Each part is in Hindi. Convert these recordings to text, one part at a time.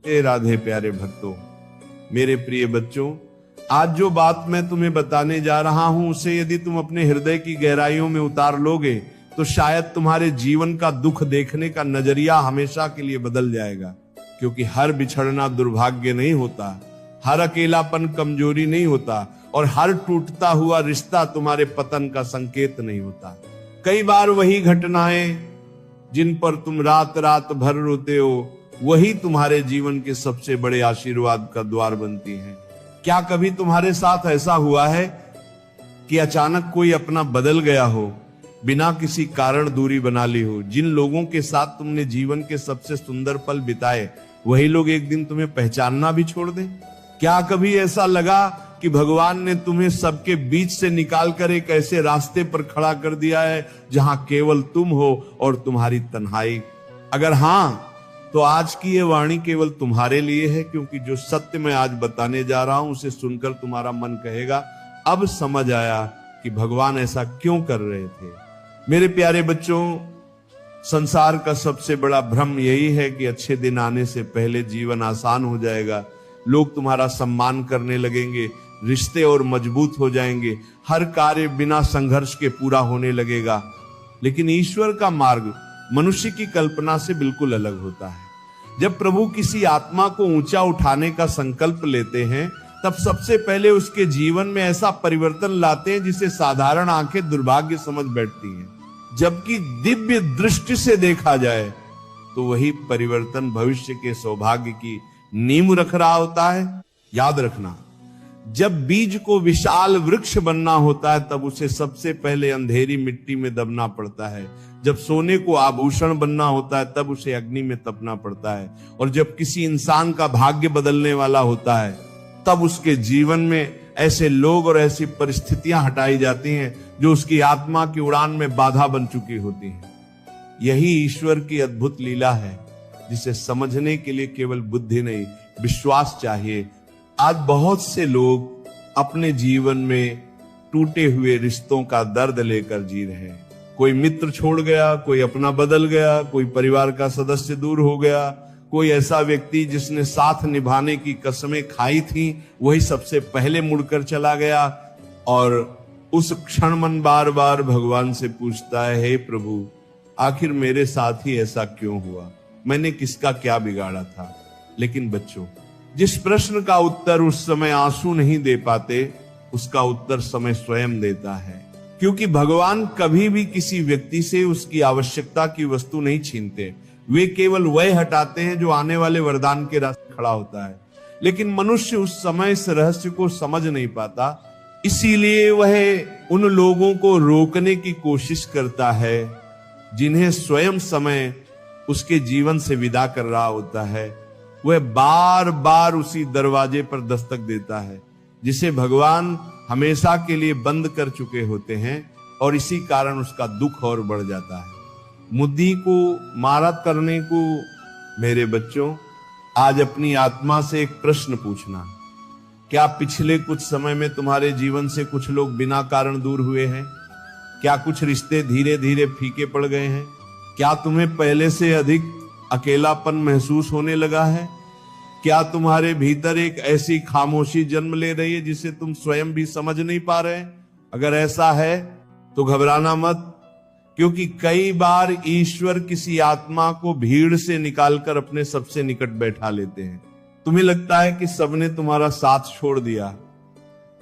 हे राधे प्यारे भक्तों, मेरे प्रिय बच्चों, आज जो बात मैं तुम्हें बताने जा रहा हूं उसे यदि तुम अपने हृदय की गहराइयों में उतार लोगे तो शायद तुम्हारे जीवन का दुख देखने का नजरिया हमेशा के लिए बदल जाएगा। क्योंकि हर बिछड़ना दुर्भाग्य नहीं होता, हर अकेलापन कमजोरी नहीं होता, और हर टूटता हुआ रिश्ता तुम्हारे पतन का संकेत नहीं होता। कई बार वही घटनाएं जिन पर तुम रात रात भर रोते हो वही तुम्हारे जीवन के सबसे बड़े आशीर्वाद का द्वार बनती हैं। क्या कभी तुम्हारे साथ ऐसा हुआ है कि अचानक कोई अपना बदल गया हो, बिना किसी कारण दूरी बना ली हो? जिन लोगों के साथ तुमने जीवन के सबसे सुंदर पल बिताए वही लोग एक दिन तुम्हें पहचानना भी छोड़ दें? क्या कभी ऐसा लगा कि भगवान ने तुम्हें सबके बीच से निकालकर एक ऐसे रास्ते पर खड़ा कर दिया है जहां केवल तुम हो और तुम्हारी तन्हाई? अगर हां, तो आज की ये वाणी केवल तुम्हारे लिए है, क्योंकि जो सत्य मैं आज बताने जा रहा हूं उसे सुनकर तुम्हारा मन कहेगा, अब समझ आया कि भगवान ऐसा क्यों कर रहे थे। मेरे प्यारे बच्चों, संसार का सबसे बड़ा भ्रम यही है कि अच्छे दिन आने से पहले जीवन आसान हो जाएगा, लोग तुम्हारा सम्मान करने लगेंगे, रिश्ते और मजबूत हो जाएंगे, हर कार्य बिना संघर्ष के पूरा होने लगेगा। लेकिन ईश्वर का मार्ग मनुष्य की कल्पना से बिल्कुल अलग होता है। जब प्रभु किसी आत्मा को ऊंचा उठाने का संकल्प लेते हैं तब सबसे पहले उसके जीवन में ऐसा परिवर्तन लाते हैं जिसे साधारण आंखें दुर्भाग्य समझ बैठती हैं। जबकि दिव्य दृष्टि से देखा जाए तो वही परिवर्तन भविष्य के सौभाग्य की नींव रख रहा होता है। याद रखना, जब बीज को विशाल वृक्ष बनना होता है तब उसे सबसे पहले अंधेरी मिट्टी में दबना पड़ता है। जब सोने को आभूषण बनना होता है तब उसे अग्नि में तपना पड़ता है। और जब किसी इंसान का भाग्य बदलने वाला होता है तब उसके जीवन में ऐसे लोग और ऐसी परिस्थितियां हटाई जाती हैं जो उसकी आत्मा की उड़ान में बाधा बन चुकी होती हैं। यही ईश्वर की अद्भुत लीला है जिसे समझने के लिए केवल बुद्धि नहीं, विश्वास चाहिए। आज बहुत से लोग अपने जीवन में टूटे हुए रिश्तों का दर्द लेकर जी रहे हैं। कोई मित्र छोड़ गया, कोई अपना बदल गया, कोई परिवार का सदस्य दूर हो गया, कोई ऐसा व्यक्ति जिसने साथ निभाने की कसमें खाई थी वही सबसे पहले मुड़कर चला गया। और उस क्षण मन बार बार भगवान से पूछता है, हे प्रभु, आखिर मेरे साथ ही ऐसा क्यों हुआ? मैंने किसका क्या बिगाड़ा था? लेकिन बच्चों, जिस प्रश्न का उत्तर उस समय आंसू नहीं दे पाते उसका उत्तर समय स्वयं देता है। क्योंकि भगवान कभी भी किसी व्यक्ति से उसकी आवश्यकता की वस्तु नहीं छीनते, वे केवल वह हटाते हैं जो आने वाले वरदान के रास्ते खड़ा होता है। लेकिन मनुष्य उस समय इस रहस्य को समझ नहीं पाता, इसीलिए वह उन लोगों को रोकने की कोशिश करता है जिन्हें स्वयं समय उसके जीवन से विदा कर रहा होता है। वह बार बार उसी दरवाजे पर दस्तक देता है जिसे भगवान हमेशा के लिए बंद कर चुके होते हैं, और इसी कारण उसका दुख और बढ़ जाता है। मुद्दी को मारा करने को मेरे बच्चों, आज अपनी आत्मा से एक प्रश्न पूछना, क्या पिछले कुछ समय में तुम्हारे जीवन से कुछ लोग बिना कारण दूर हुए हैं? क्या कुछ रिश्ते धीरे धीरे फीके पड़ गए हैं? क्या तुम्हें पहले से अधिक अकेलापन महसूस होने लगा है? क्या तुम्हारे भीतर एक ऐसी खामोशी जन्म ले रही है जिसे तुम स्वयं भी समझ नहीं पा रहे? अगर ऐसा है तो घबराना मत, क्योंकि कई बार ईश्वर किसी आत्मा को भीड़ से निकालकर अपने सबसे निकट बैठा लेते हैं। तुम्हें लगता है कि सबने तुम्हारा साथ छोड़ दिया,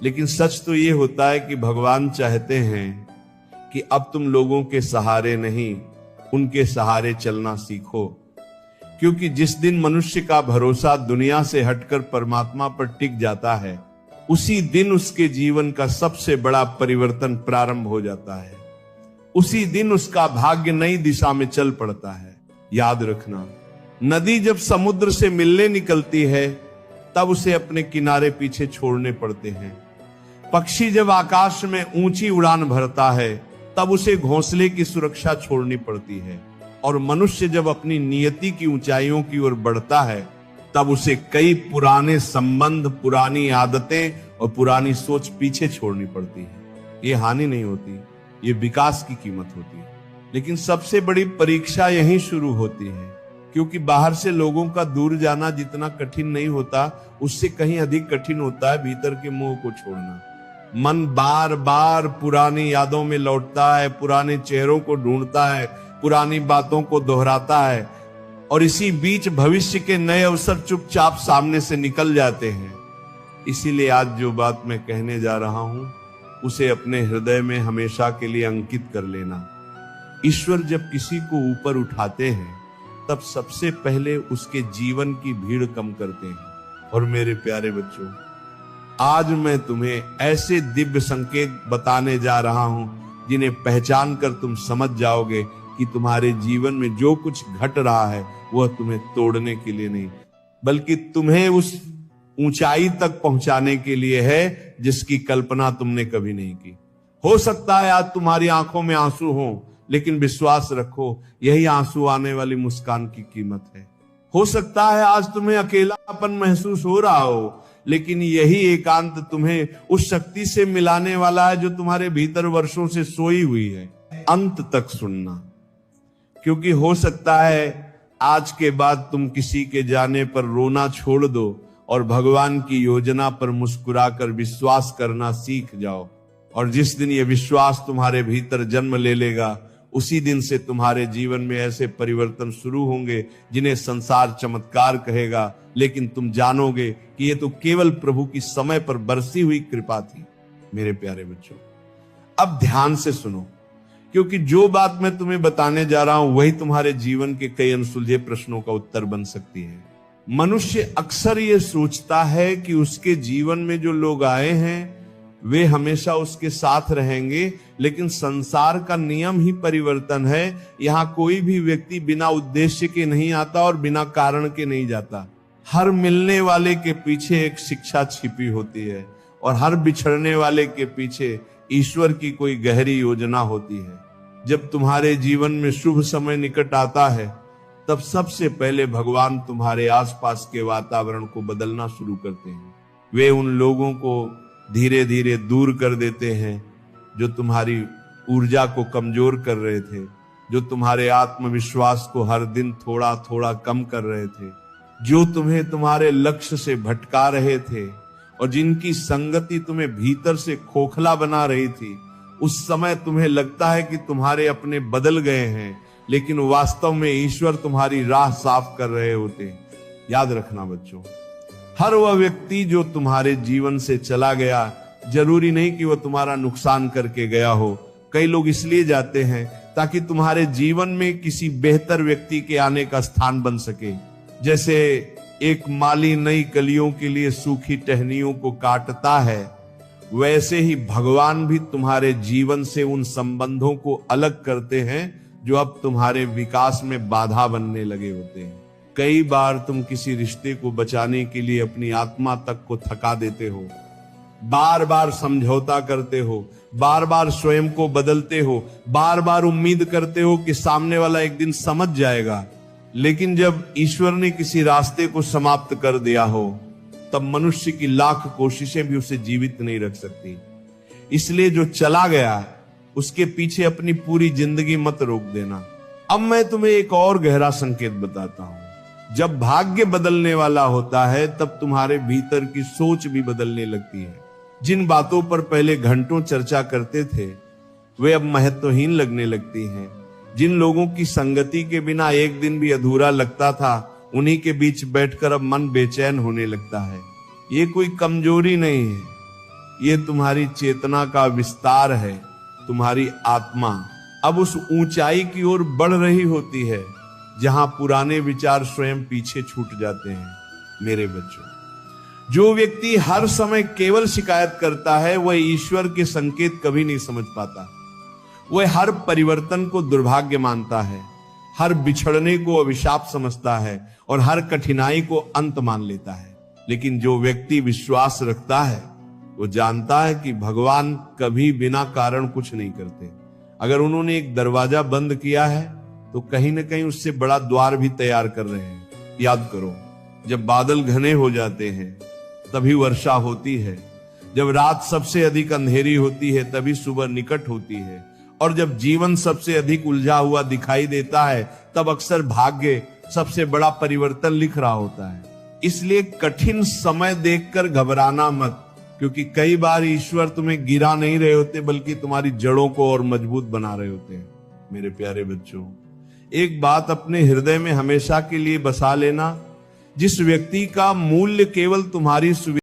लेकिन सच तो ये होता है कि भगवान चाहते हैं कि अब तुम लोगों के सहारे नहीं, उनके सहारे चलना सीखो। क्योंकि जिस दिन मनुष्य का भरोसा दुनिया से हटकर परमात्मा पर टिक जाता है उसी दिन उसके जीवन का सबसे बड़ा परिवर्तन प्रारंभ हो जाता है। उसी दिन उसका भाग्य नई दिशा में चल पड़ता है। याद रखना, नदी जब समुद्र से मिलने निकलती है तब उसे अपने किनारे पीछे छोड़ने पड़ते हैं। पक्षी जब आकाश में ऊंची उड़ान भरता है तब उसे घोंसले की सुरक्षा छोड़नी पड़ती है। और मनुष्य जब अपनी नियति की ऊंचाइयों की ओर बढ़ता है तब उसे कई पुराने संबंध, पुरानी आदतें और पुरानी सोच पीछे छोड़नी पड़ती है। ये हानि नहीं होती, ये विकास की कीमत होती है। लेकिन सबसे बड़ी परीक्षा यहीं शुरू होती है क्योंकि बाहर से लोगों का दूर जाना जितना कठिन नहीं होता, उससे कहीं अधिक कठिन होता है भीतर के मोह को छोड़ना। मन बार बार पुरानी यादों में लौटता है, पुराने चेहरों को ढूंढता है, पुरानी बातों को दोहराता है, और इसी बीच भविष्य के नए अवसर चुपचाप सामने से निकल जाते हैं। इसीलिए आज जो बात मैं कहने जा रहा हूं, उसे अपने हृदय में हमेशा के लिए अंकित कर लेना। ईश्वर जब किसी को ऊपर उठाते हैं, तब सबसे पहले उसके जीवन की भीड़ कम करते हैं। और मेरे प्यारे बच्चों, आज मैं तुम्हें ऐसे दिव्य संकेत बताने जा रहा हूं, जिन्हें पहचान कर तुम समझ जाओगे कि तुम्हारे जीवन में जो कुछ घट रहा है वह तुम्हें तोड़ने के लिए नहीं, बल्कि तुम्हें उस ऊंचाई तक पहुंचाने के लिए है जिसकी कल्पना तुमने कभी नहीं की। हो सकता है आज तुम्हारी आंखों में आंसू हो, लेकिन विश्वास रखो, यही आंसू आने वाली मुस्कान की कीमत है। हो सकता है आज तुम्हें अकेलापन महसूस हो रहा हो, लेकिन यही एकांत तुम्हें उस शक्ति से मिलाने वाला है जो तुम्हारे भीतर वर्षों से सोई हुई है। अंत तक सुनना, क्योंकि हो सकता है आज के बाद तुम किसी के जाने पर रोना छोड़ दो और भगवान की योजना पर मुस्कुराकर विश्वास करना सीख जाओ। और जिस दिन यह विश्वास तुम्हारे भीतर जन्म ले लेगा, उसी दिन से तुम्हारे जीवन में ऐसे परिवर्तन शुरू होंगे जिन्हें संसार चमत्कार कहेगा, लेकिन तुम जानोगे कि ये तो केवल प्रभु की समय पर बरसी हुई कृपा थी। मेरे प्यारे बच्चों, अब ध्यान से सुनो, क्योंकि जो बात मैं तुम्हें बताने जा रहा हूं वही तुम्हारे जीवन के कई अनसुलझे प्रश्नों का उत्तर बन सकती है। मनुष्य अक्सर ये सोचता है कि उसके जीवन में जो लोग आए हैं वे हमेशा उसके साथ रहेंगे, लेकिन संसार का नियम ही परिवर्तन है। यहाँ कोई भी व्यक्ति बिना उद्देश्य के नहीं आता और बिना कारण के नहीं जाता। हर मिलने वाले के पीछे एक शिक्षा छिपी होती है, और हर बिछड़ने वाले के पीछे ईश्वर की कोई गहरी योजना होती है। जब तुम्हारे जीवन में शुभ समय निकट आता है, तब सबसे पहले भगवान तुम्हारे आसपास के वातावरण को बदलना शुरू करते हैं। वे उन लोगों को धीरे धीरे दूर कर देते हैं जो तुम्हारी ऊर्जा को कमजोर कर रहे थे, जो तुम्हारे आत्मविश्वास को हर दिन थोड़ा थोड़ा कम कर रहे थे, जो तुम्हें तुम्हारे लक्ष्य से भटका रहे थे, और जिनकी संगति तुम्हें भीतर से खोखला बना रही थी। उस समय तुम्हें लगता है कि तुम्हारे अपने बदल गए हैं, लेकिन वास्तव में ईश्वर तुम्हारी राह साफ कर रहे होते। याद रखना बच्चों, हर वह व्यक्ति जो तुम्हारे जीवन से चला गया, जरूरी नहीं कि वह तुम्हारा नुकसान करके गया हो। कई लोग इसलिए जाते हैं ताकि तुम्हारे जीवन में किसी बेहतर व्यक्ति के आने का स्थान बन सके। जैसे एक माली नई कलियों के लिए सूखी टहनियों को काटता है, वैसे ही भगवान भी तुम्हारे जीवन से उन संबंधों को अलग करते हैं जो अब तुम्हारे विकास में बाधा बनने लगे होते हैं। कई बार तुम किसी रिश्ते को बचाने के लिए अपनी आत्मा तक को थका देते हो, बार बार समझौता करते हो, बार बार स्वयं को बदलते हो, बार बार उम्मीद करते हो कि सामने वाला एक दिन समझ जाएगा। लेकिन जब ईश्वर ने किसी रास्ते को समाप्त कर दिया हो, तब मनुष्य की लाख कोशिशें भी उसे जीवित नहीं रख सकती। इसलिए जो चला गया उसके पीछे अपनी पूरी जिंदगी मत रोक देना। अब मैं तुम्हें एक और गहरा संकेत बताता हूं। जब भाग्य बदलने वाला होता है, तब तुम्हारे भीतर की सोच भी बदलने लगती है। जिन बातों पर पहले घंटों चर्चा करते थे, वे अब महत्वहीन लगने लगती हैं। जिन लोगों की संगति के बिना एक दिन भी अधूरा लगता था, उन्हीं के बीच बैठकर अब मन बेचैन होने लगता है। ये कोई कमजोरी नहीं है, ये तुम्हारी चेतना का विस्तार है। तुम्हारी आत्मा अब उस ऊंचाई की ओर बढ़ रही होती है जहां पुराने विचार स्वयं पीछे छूट जाते हैं। मेरे बच्चों, जो व्यक्ति हर समय केवल शिकायत करता है, वह ईश्वर के संकेत कभी नहीं समझ पाता। वह हर परिवर्तन को दुर्भाग्य मानता है, हर बिछड़ने को अभिशाप समझता है और हर कठिनाई को अंत मान लेता है। लेकिन जो व्यक्ति विश्वास रखता है, वो जानता है कि भगवान कभी बिना कारण कुछ नहीं करते। अगर उन्होंने एक दरवाजा बंद किया है, तो कहीं ना कहीं उससे बड़ा द्वार भी तैयार कर रहे हैं। याद करो, जब बादल घने हो जाते हैं तभी वर्षा होती है, जब रात सबसे अधिक अंधेरी होती है तभी सुबह निकट होती है, और जब जीवन सबसे अधिक उलझा हुआ दिखाई देता है, तब अक्सर भाग्य सबसे बड़ा परिवर्तन लिख रहा होता है। इसलिए कठिन समय देखकर घबराना मत, क्योंकि कई बार ईश्वर तुम्हें गिरा नहीं रहे होते, बल्कि तुम्हारी जड़ों को और मजबूत बना रहे होते हैं। मेरे प्यारे बच्चों, एक बात अपने हृदय में हमेशा के लिए बसा लेना, जिस व्यक्ति का मूल्य केवल तुम्हारी सुविधा